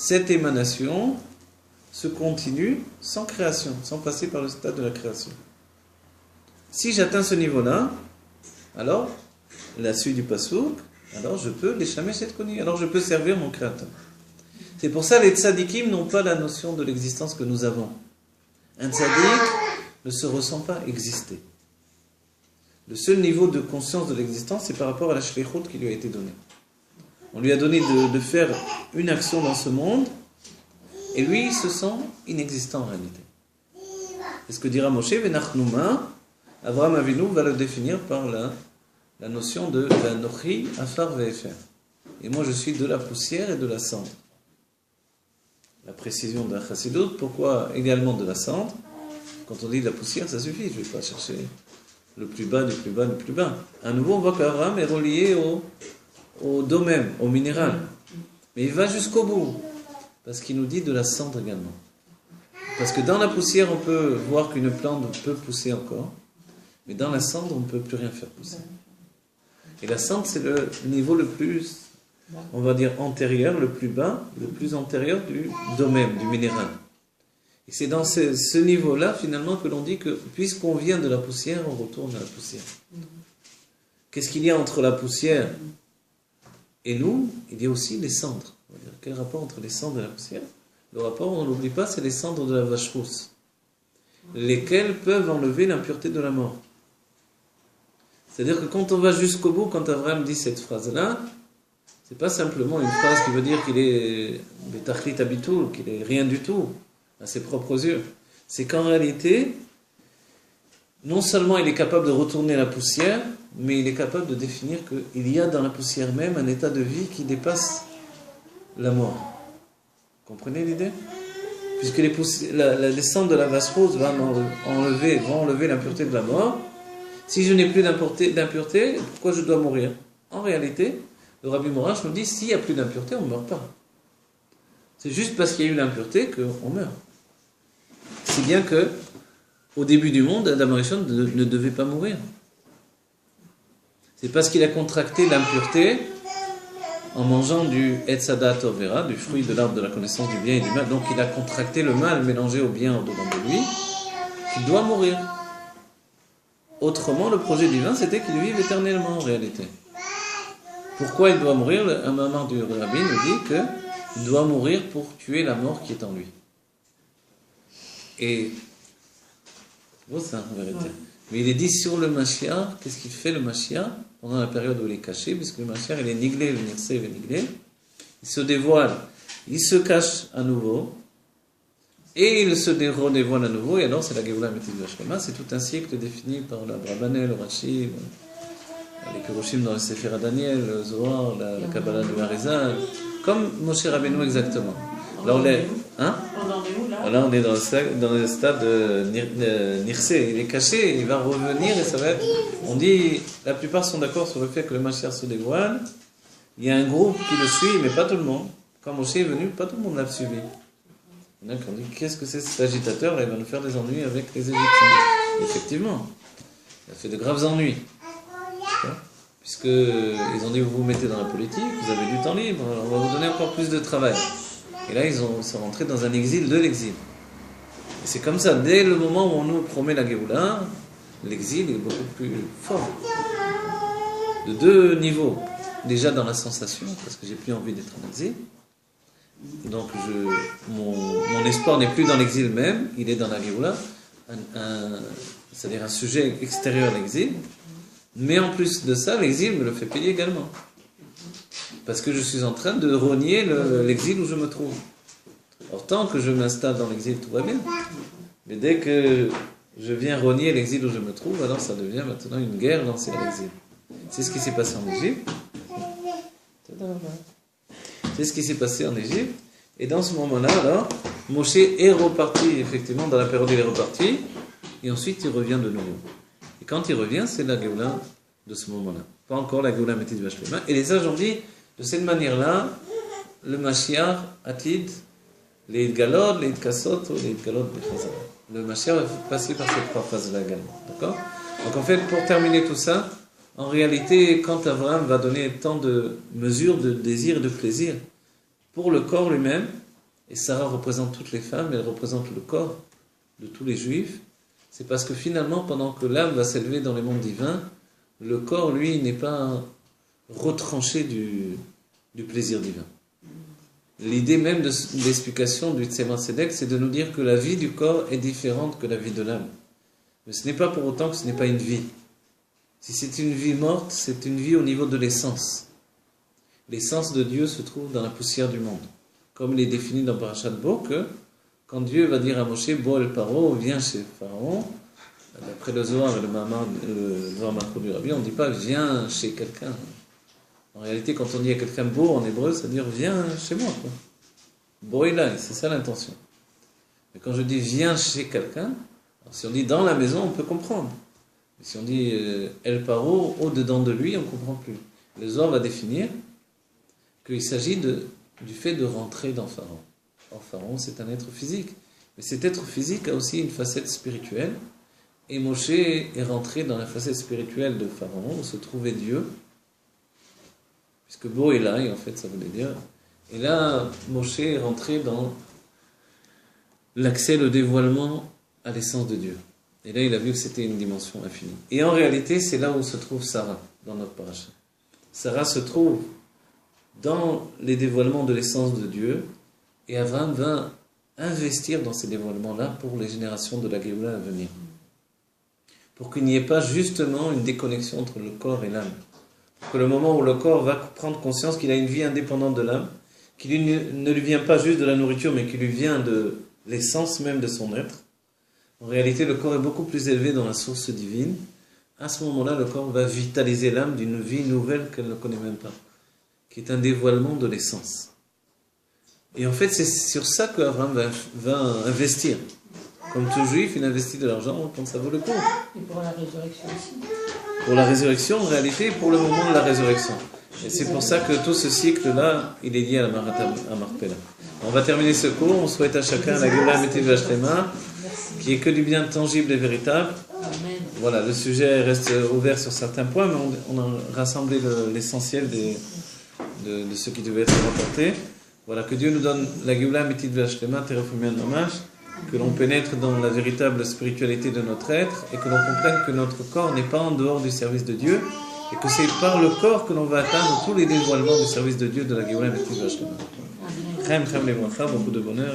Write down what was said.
cette émanation se continue sans création, sans passer par le stade de la création. Si j'atteins ce niveau-là, alors, la suite du pasouk, alors je peux les chamer cette connue, alors je peux servir mon créateur. C'est pour ça que les tzadikim n'ont pas la notion de l'existence que nous avons. Un tzadik ne se ressent pas exister. Le seul niveau de conscience de l'existence, c'est par rapport à la shlichut qui lui a été donnée. On lui a donné de faire une action dans ce monde, et lui, il se sent inexistant en réalité. C'est ce que dira Moshe, Venachnouma, Avraham Avinu va le définir par la notion de Nochi, Afar, Ve'efer. Et moi, je suis de la poussière et de la cendre. La précision d'un chassidut, pourquoi également de la cendre? Quand on dit de la poussière, ça suffit, je ne vais pas chercher le plus bas, du plus bas, du plus bas. À nouveau, on voit qu'Abraham est relié au domaine, au minéral. Mais il va jusqu'au bout, parce qu'il nous dit de la cendre également. Parce que dans la poussière, on peut voir qu'une plante peut pousser encore, mais dans la cendre, on ne peut plus rien faire pousser. Et la cendre, c'est le niveau le plus, on va dire, antérieur, le plus bas, le plus antérieur du domaine, du minéral. Et c'est dans ce niveau-là, finalement, que l'on dit que, puisqu'on vient de la poussière, on retourne à la poussière. Qu'est-ce qu'il y a entre la poussière et nous? Il y a aussi les cendres. On va dire, quel rapport entre les cendres et la poussière? Le rapport, on ne l'oublie pas, c'est les cendres de la vache rousse, lesquelles peuvent enlever l'impureté de la mort. C'est-à-dire que quand on va jusqu'au bout, quand Abraham dit cette phrase-là, c'est pas simplement une phrase qui veut dire qu'il est betachlit abitul, qu'il est rien du tout à ses propres yeux. C'est qu'en réalité, non seulement il est capable de retourner la poussière, mais il est capable de définir qu'il y a dans la poussière même un état de vie qui dépasse la mort. Comprenez l'idée? Puisque les cendres de la vache rose vont enlever l'impureté de la mort. Si je n'ai plus d'impureté, pourquoi je dois mourir? En réalité, le Rabbi Morash nous dit, s'il n'y a plus d'impureté, on ne meurt pas. C'est juste parce qu'il y a eu l'impureté qu'on meurt. Si bien que, au début du monde, Adam Rishon ne devait pas mourir. C'est parce qu'il a contracté l'impureté en mangeant du Etzadat Tovera, du fruit de l'arbre de la connaissance du bien et du mal. Donc il a contracté le mal mélangé au bien au-dedans de lui, qu'il doit mourir. Autrement, le projet divin, c'était qu'il vive éternellement en réalité. Pourquoi il doit mourir? Un moment du Rabbi nous dit qu'il doit mourir pour tuer la mort qui est en lui. Et c'est beau ça, en vérité. Mais il est dit sur le Mashiach, qu'est-ce qu'il fait le Mashiach pendant la période où il est caché, puisque le Mashiach il est niglé, le Nirse est niglé, il se dévoile, il se cache à nouveau, et il se redévoile à nouveau, et alors c'est la Géoula Métis Vachlema, c'est tout un cycle défini par la Brabanel, le Rashi, les Piroshim dans le Sefer Daniel, le Zohar, la Kabbalah du Harizal, comme Moshe Rabbeinu exactement. Là on est, hein? Là on est dans le stade de Nirse, il est caché, il va revenir et ça va être, on dit, la plupart sont d'accord sur le fait que le Mashiach se dévoile, il y a un groupe qui le suit, mais pas tout le monde. Quand Moshe est venu, pas tout le monde l'a suivi. Il y en a qui ont dit, qu'est-ce que c'est cet agitateur, là, il va nous faire des ennuis avec les Égyptiens. Effectivement, il a fait de graves ennuis. Puisqu'ils ont dit, vous vous mettez dans la politique, vous avez du temps libre, on va vous donner encore plus de travail. Et là, ils sont rentrés dans un exil de l'exil. Et c'est comme ça, dès le moment où on nous promet la Géoula, l'exil est beaucoup plus fort. De deux niveaux. Déjà dans la sensation, parce que j'ai plus envie d'être en exil. Donc mon espoir n'est plus dans l'exil même, il est dans la Géoula, c'est-à-dire un sujet extérieur à l'exil. Mais en plus de ça, l'exil me le fait payer également. Parce que je suis en train de renier l'exil où je me trouve. Or, tant que je m'installe dans l'exil, tout va bien. Mais dès que je viens renier l'exil où je me trouve, alors ça devient maintenant une guerre lancée à l'exil. C'est ce qui s'est passé en Égypte. C'est ce qui s'est passé en Égypte. Et dans ce moment-là, alors, Moshe est reparti, effectivement, dans la période où il est reparti. Et ensuite, il revient de nouveau. Et quand il revient, c'est la Géoula de ce moment-là. Pas encore la Géoula Métis Vachlema. Et les sages ont dit, de cette manière-là, le Mashiach, Atid, les Galod, les Kassot, les Galod, les Chazal. Le Mashiach va passer par ces trois phases-là également. D'accord? Donc en fait, pour terminer tout ça, en réalité, quand Abraham va donner tant de mesures de désir et de plaisir pour le corps lui-même, et Sarah représente toutes les femmes, elle représente le corps de tous les juifs, c'est parce que finalement, pendant que l'âme va s'élever dans les mondes divins, le corps, lui, n'est pas retranché du plaisir divin. L'idée même de l'explication du Tzemach Tzedek, c'est de nous dire que la vie du corps est différente que la vie de l'âme. Mais ce n'est pas pour autant que ce n'est pas une vie. Si c'est une vie morte, c'est une vie au niveau de l'essence. L'essence de Dieu se trouve dans la poussière du monde. Comme il est défini dans Parashat Bo, que quand Dieu va dire à Moshe, Bo el Paro, viens chez Pharaon, d'après le Zohar et le Zohar Macro du Rabbi, on ne dit pas viens chez quelqu'un. En réalité, quand on dit à quelqu'un beau en hébreu, ça veut dire viens chez moi. Quoi. Bo elai, c'est ça l'intention. Mais quand je dis viens chez quelqu'un, si on dit dans la maison, on peut comprendre. Mais si on dit El Paro, au-dedans de lui, on ne comprend plus. Le Zohar va définir qu'il s'agit du fait de rentrer dans Pharaon. Or, Pharaon, c'est un être physique. Mais cet être physique a aussi une facette spirituelle. Et Moshe est rentré dans la facette spirituelle de Pharaon, où se trouvait Dieu. Puisque Bo Elai, en fait, ça voulait dire. Et là, Moshe est rentré dans l'accès, le dévoilement à l'essence de Dieu. Et là, il a vu que c'était une dimension infinie. Et en réalité, c'est là où se trouve Sarah, dans notre paracha. Sarah se trouve dans les dévoilements de l'essence de Dieu, et Abraham va investir dans ces dévoilements-là pour les générations de la Géoula à venir. Pour qu'il n'y ait pas justement une déconnexion entre le corps et l'âme. Pour que le moment où le corps va prendre conscience qu'il a une vie indépendante de l'âme, qu'il ne lui vient pas juste de la nourriture, mais qu'il lui vient de l'essence même de son être, en réalité, le corps est beaucoup plus élevé dans la source divine. À ce moment-là, le corps va vitaliser l'âme d'une vie nouvelle qu'elle ne connaît même pas, qui est un dévoilement de l'essence. Et en fait, c'est sur ça qu'Abraham va investir. Comme tout juif, il investit de l'argent quand ça vaut le coup. Et pour la résurrection aussi. Pour la résurrection, en réalité, pour le moment de la résurrection. Et c'est pour ça que tout ce cycle-là, il est lié à la Marpella. On va terminer ce cours. On souhaite à chacun la Géoula Amétite Vachlema, qui est que du bien tangible et véritable. Amen. Voilà, le sujet reste ouvert sur certains points, mais on a rassemblé l'essentiel de ce qui devait être rapporté. Voilà, que Dieu nous donne la Géoula Amétite Vachlema, Terefumien Namash, que l'on pénètre dans la véritable spiritualité de notre être et que l'on comprenne que notre corps n'est pas en dehors du service de Dieu et que c'est par le corps que l'on va atteindre tous les dévoilements du service de Dieu de la Géoula Amétite Vachlema. Beaucoup de bonheur,